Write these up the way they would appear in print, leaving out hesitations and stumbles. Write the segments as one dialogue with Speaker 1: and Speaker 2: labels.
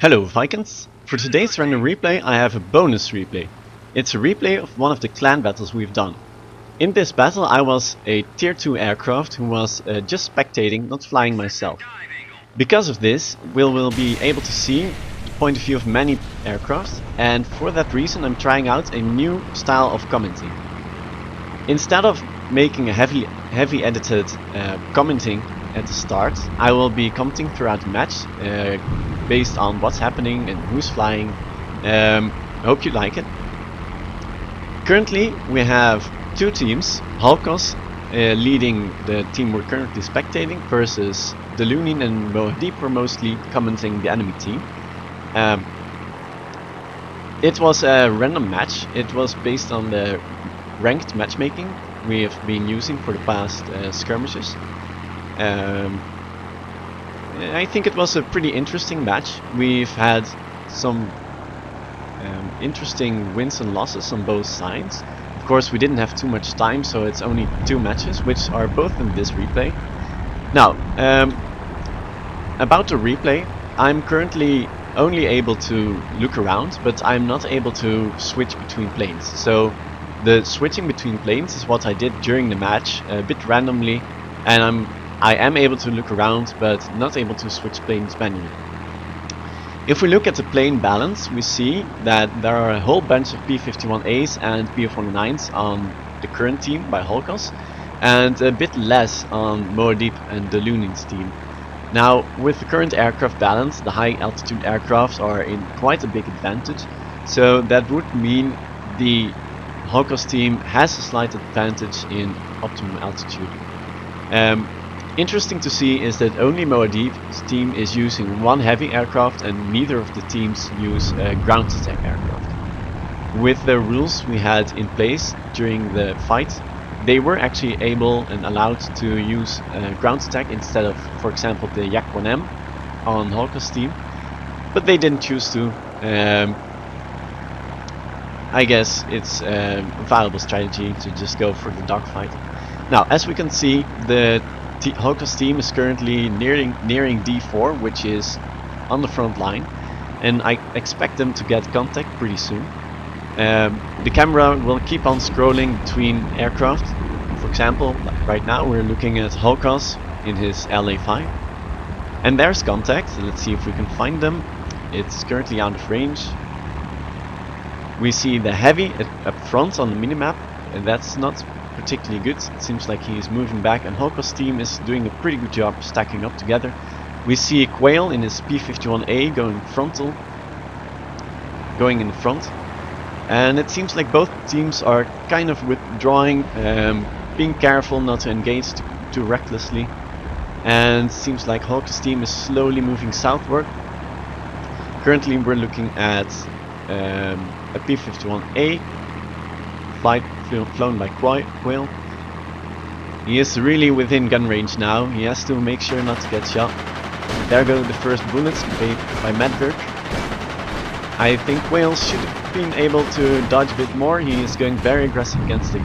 Speaker 1: Hello Vikens! For today's random replay I have a bonus replay. It's a replay of one of the clan battles we've done. In this battle I was a tier 2 aircraft who was just spectating, not flying myself. Because of this we will be able to see the point of view of many aircraft, and for that reason I'm trying out a new style of commenting. Instead of making a heavy edited commenting at the start, I will be commenting throughout the match based on what's happening and who's flying. I hope you like it. Currently we have two teams, Halkos leading the team we're currently spectating versus the Lunin and Moadip were mostly commenting the enemy team. It was a random match. It was based on the ranked matchmaking we have been using for the past skirmishes. I think it was a pretty interesting match. We've had some interesting wins and losses on both sides. Of course we didn't have too much time, so it's only two matches, which are both in this replay. Now, about the replay, I'm currently only able to look around, but I'm not able to switch between planes. So the switching between planes is what I did during the match, a bit randomly, and I am able to look around, but not able to switch planes manually. If we look at the plane balance, we see that there are a whole bunch of P-51As and P-109s on the current team by Halkos, and a bit less on Moadip and the Lunin's team. Now, with the current aircraft balance, the high altitude aircrafts are in quite a big advantage, so that would mean the Halkos team has a slight advantage in optimum altitude. Interesting to see is that only Moadip's team is using one heavy aircraft and neither of the teams use a ground attack aircraft. With the rules we had in place during the fight, they were actually able and allowed to use ground attack instead of, for example, the Yak-1M on Halkos' team, but they didn't choose to. I guess it's a viable strategy to just go for the dogfight. Now, as we can see, the Halkos team is currently nearing D4, which is on the front line, and I expect them to get contact pretty soon. The camera will keep on scrolling between aircraft. For example, right now we're looking at Halkos in his LA5, and there's contact. Let's see if we can find them. It's currently out of range. We see the heavy up front on the minimap, and that's not particularly good. It seems like he is moving back, and Halkos' team is doing a pretty good job stacking up together. We see a Quail in his P-51A going in front, and it seems like both teams are kind of withdrawing, being careful not to engage too recklessly, and it seems like Halkos' team is slowly moving southward. Currently we're looking at a P-51A flight flown by Quail. He is really within gun range now. He has to make sure not to get shot. There go the first bullets by Madberg. I think Quail should have been able to dodge a bit more. He is going very aggressive against the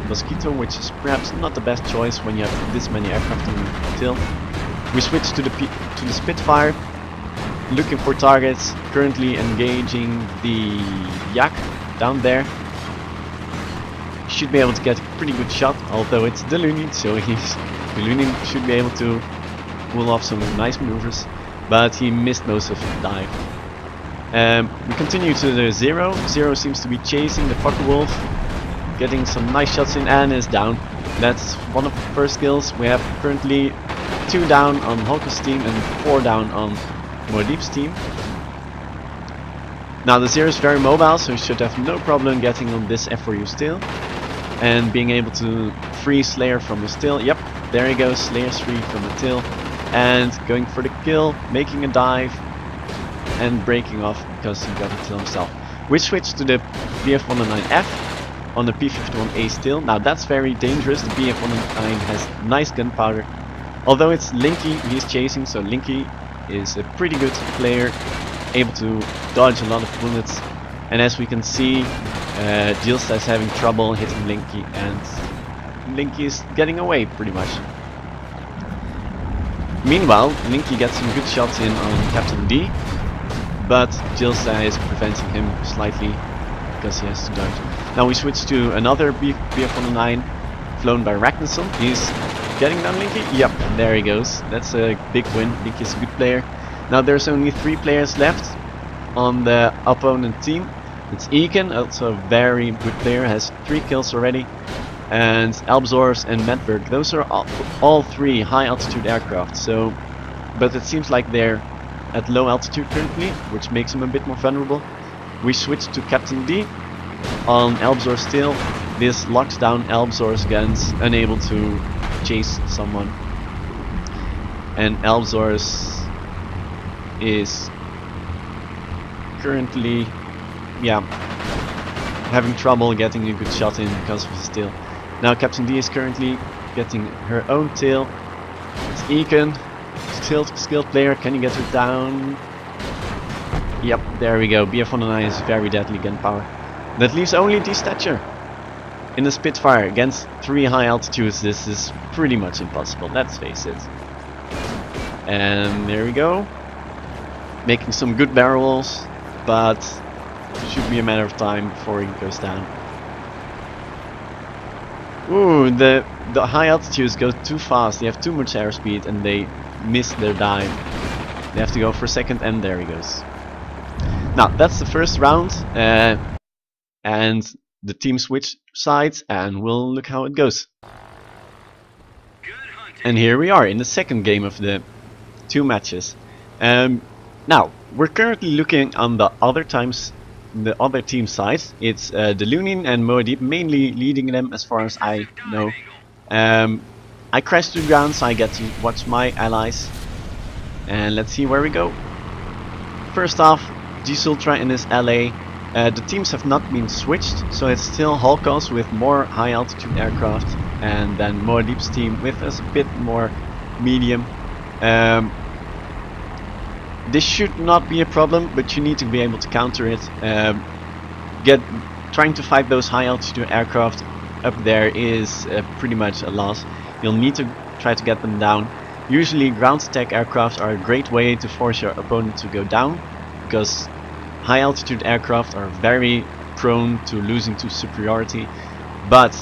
Speaker 1: Mosquito, which is perhaps not the best choice when you have this many aircraft in the tail. We switch to the Spitfire, looking for targets, currently engaging the Yak down there. Should be able to get a pretty good shot, although it's the Lunin, so the Lunin should be able to pull off some nice maneuvers, but he missed most of the dive. We continue to the Zero. Zero seems to be chasing the Focke-Wulf, getting some nice shots in, and is down. That's one of the first kills. We have currently 2 down on Halkos' team and 4 down on Moadip's team. Now the Zero is very mobile, so he should have no problem getting on this F4U still and being able to free Slayer from his tail. Yep, there he goes, Slayer's free from the tail and going for the kill, making a dive and breaking off because he got the kill himself. We switch to the BF-109F on the P-51A still. Now that's very dangerous. The BF-109 has nice gunpowder, although it's Linky he's chasing, so Linky is a pretty good player, able to dodge a lot of bullets, and as we can see, Jilsta is having trouble hitting Linky, and Linky is getting away pretty much. Meanwhile, Linky gets some good shots in on Captain D, but Jilsa is preventing him slightly because he has to dodge. Now we switch to another BF-109 flown by Ragnarsson. He's getting down Linky. Yep, there he goes. That's a big win. Linky is a good player. Now there's only 3 players left on the opponent team. It's Viken, also a very good player, has 3 kills already. And Elbzors and Medberg, those are all 3 high altitude aircraft. So, but it seems like they're at low altitude currently, which makes them a bit more vulnerable. We switch to Captain D on Elbzors still. This locks down Elbzors guns, unable to chase someone. And Elbzors is currently, yeah, having trouble getting a good shot in because of his tail. Now Captain D is currently getting her own tail. It's Viken, skilled player. Can you get her down? Yep, there we go. BF-109 is very deadly gunpowder. That leaves only D-Stature in the Spitfire against 3 high altitudes. This is pretty much impossible, let's face it. And there we go. Making some good barrels, but it should be a matter of time before he goes down. Ooh, the high altitudes go too fast. They have too much airspeed and they miss their dive. They have to go for second, and there he goes. Now that's the first round, and the team switch sides, and we'll look how it goes. And here we are in the second game of the 2 matches. Now we're currently looking on the other team side. It's the Lunin and Moadib mainly leading them as far as I know. I crashed to the ground, so I get to watch my allies. And let's see where we go. First off, G-Sultra in his LA. The teams have not been switched, so it's still Holkos with more high altitude aircraft, and then Moadib's team with a bit more medium. This should not be a problem, but you need to be able to counter it. Trying to fight those high altitude aircraft up there is pretty much a loss. You'll need to try to get them down. Usually ground attack aircraft are a great way to force your opponent to go down, because high altitude aircraft are very prone to losing to superiority. But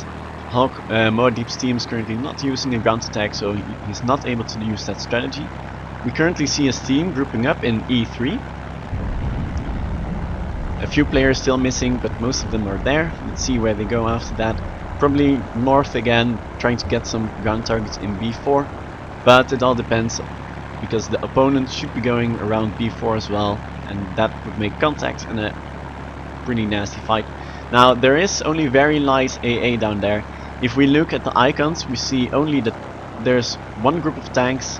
Speaker 1: Moadib's team is currently not using a ground attack, so he's not able to use that strategy. We currently see his team grouping up in E3. A few players still missing, but most of them are there. Let's see where they go after that. Probably north again, trying to get some ground targets in B4. But it all depends, because the opponent should be going around B4 as well, and that would make contact and a pretty nasty fight. Now there is only very light AA down there. If we look at the icons, we see only that there's one group of tanks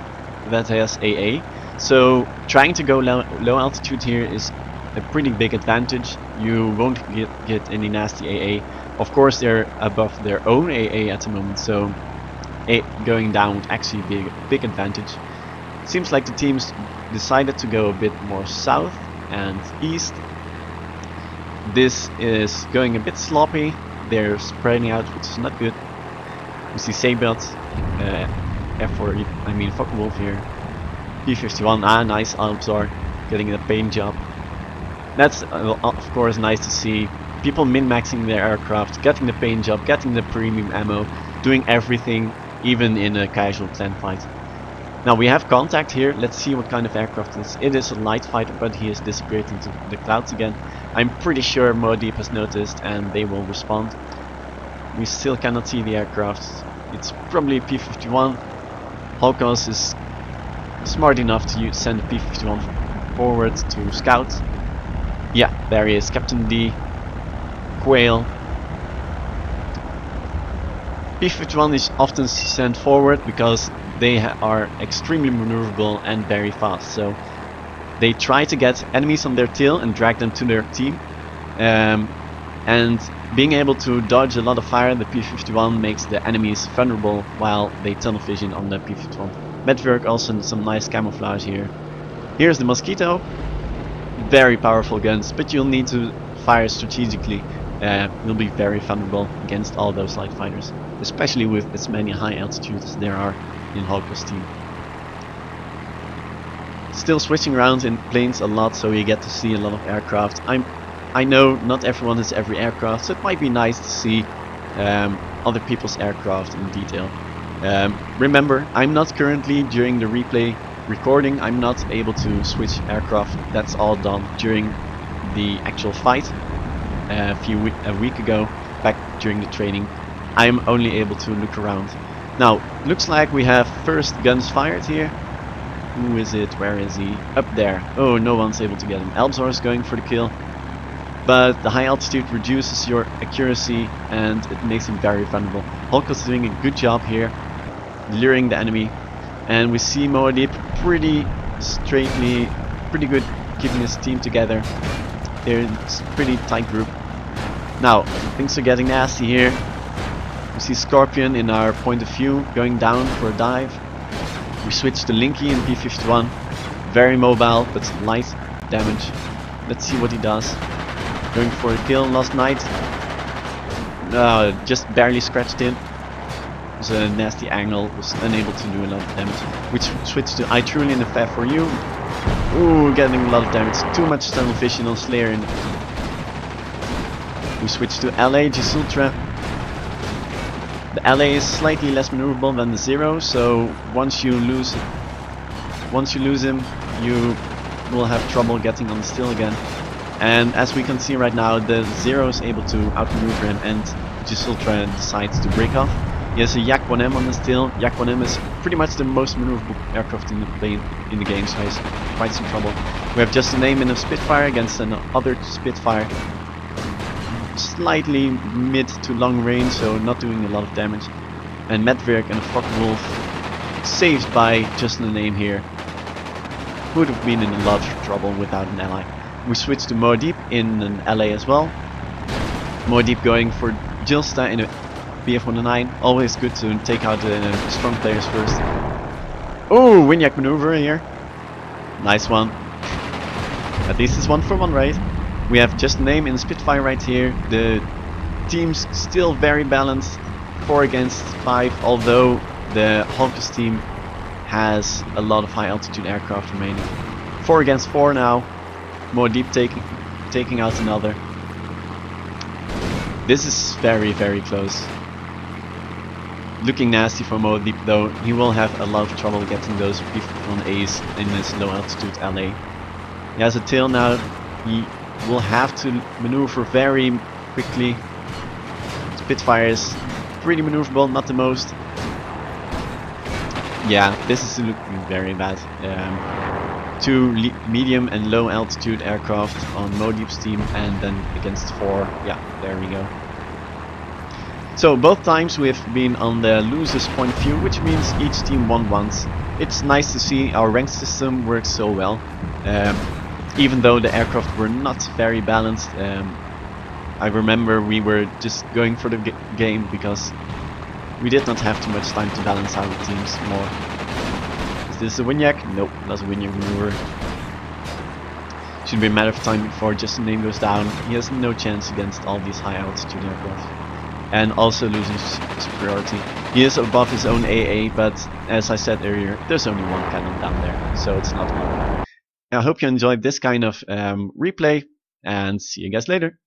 Speaker 1: that has AA, so trying to go low altitude here is a pretty big advantage. You won't get any nasty AA. Of course they're above their own AA at the moment, so going down would actually be a big advantage. Seems like the teams decided to go a bit more south and east. This is going a bit sloppy. They're spreading out, which is not good. We see Sabot, F4, I mean Focke-Wulf here. P51, nice Elbzor, getting the paint job. That's of course nice to see. People min-maxing their aircraft, getting the paint job, getting the premium ammo, doing everything, even in a casual clan fight. Now we have contact here. Let's see what kind of aircraft it is. It is a light fighter, but he has disappeared into the clouds again. I'm pretty sure Moadib has noticed and they will respond. We still cannot see the aircraft. It's probably P51. Holkos is smart enough to send the P51 forward to scout. Yeah, there he is, Captain D, Quail. P51 is often sent forward because they are extremely maneuverable and very fast, so they try to get enemies on their tail and drag them to their team, and being able to dodge a lot of fire, the P51 makes the enemies vulnerable while they tunnel vision on the P51. Medwerk also some nice camouflage here. Here's the Mosquito, very powerful guns, but you'll need to fire strategically. You'll be very vulnerable against all those light fighters, especially with as many high altitudes as there are in Holkos' team. Still switching around in planes a lot, so you get to see a lot of aircraft. I know not everyone has every aircraft, so it might be nice to see other people's aircraft in detail. Remember, I'm not currently, during the replay recording, I'm not able to switch aircraft. That's all done during the actual fight a week ago, back during the training. I'm only able to look around. Now, looks like we have first guns fired here. Who is it? Where is he? Up there. Oh, no one's able to get him. Elbzor is going for the kill. But the high altitude reduces your accuracy and it makes him very vulnerable. Hulk is doing a good job here, luring the enemy. And we see Moadib pretty good keeping his team together. They're in a pretty tight group. Now, things are getting nasty here. We see Scorpion in our point of view going down for a dive. We switch to Linky in P-51. Very mobile, but light damage. Let's see what he does. Going for a kill last night. Just barely scratched in. It was a nasty angle, was unable to do a lot of damage. We switch to I Truly in the F4U. Ooh, getting a lot of damage. Too much tunnel vision on Slayer. We switch to LA Gisultra. The LA is slightly less maneuverable than the Zero, so once you lose him, you will have trouble getting on the still again. And as we can see right now, the Zero is able to outmaneuver him, and Gisultra decides to break off. He has a Yak 1M on the still. Yak 1M is pretty much the most maneuverable aircraft in the plane in the game, so he's quite some trouble. We have just a name in a Spitfire against another Spitfire. Slightly mid to long range, so not doing a lot of damage. And Medvirk and Focke-Wulf saved by just the name here. Would have been in a lot of trouble without an ally. We switch to Moadib in an LA as well. Moadib going for Jilsta in a BF-109. Always good to take out the strong players first. Oh, Winyak maneuver here. Nice one. At least it's 1 for 1, right? We have just name in Spitfire right here. The team's still very balanced, 4 against 5, although the Hulkus team has a lot of high altitude aircraft remaining. 4 against 4 now. Moadib taking out another. This is very close. Looking nasty for Moadib though. He will have a lot of trouble getting those P-51As in this low altitude LA. He has a tail now. He will have to maneuver very quickly. Spitfire is pretty maneuverable, not the most. Yeah, this is looking very bad. 2 medium and low altitude aircraft on Moadib's team, and then against 4. Yeah, there we go. So both times we've been on the loser's point of view, which means each team won once. It's nice to see our rank system works so well. Even though the aircraft were not very balanced. I remember we were just going for the game because we did not have too much time to balance out the teams more. Is this a Winyak? Nope, not a Winyak maneuver. Should be a matter of time before just the name goes down. He has no chance against all these high altitude aircraft. And also losing superiority. He is above his own AA, but as I said earlier, there's only 1 cannon down there, so it's not one. I hope you enjoyed this kind of replay, and see you guys later.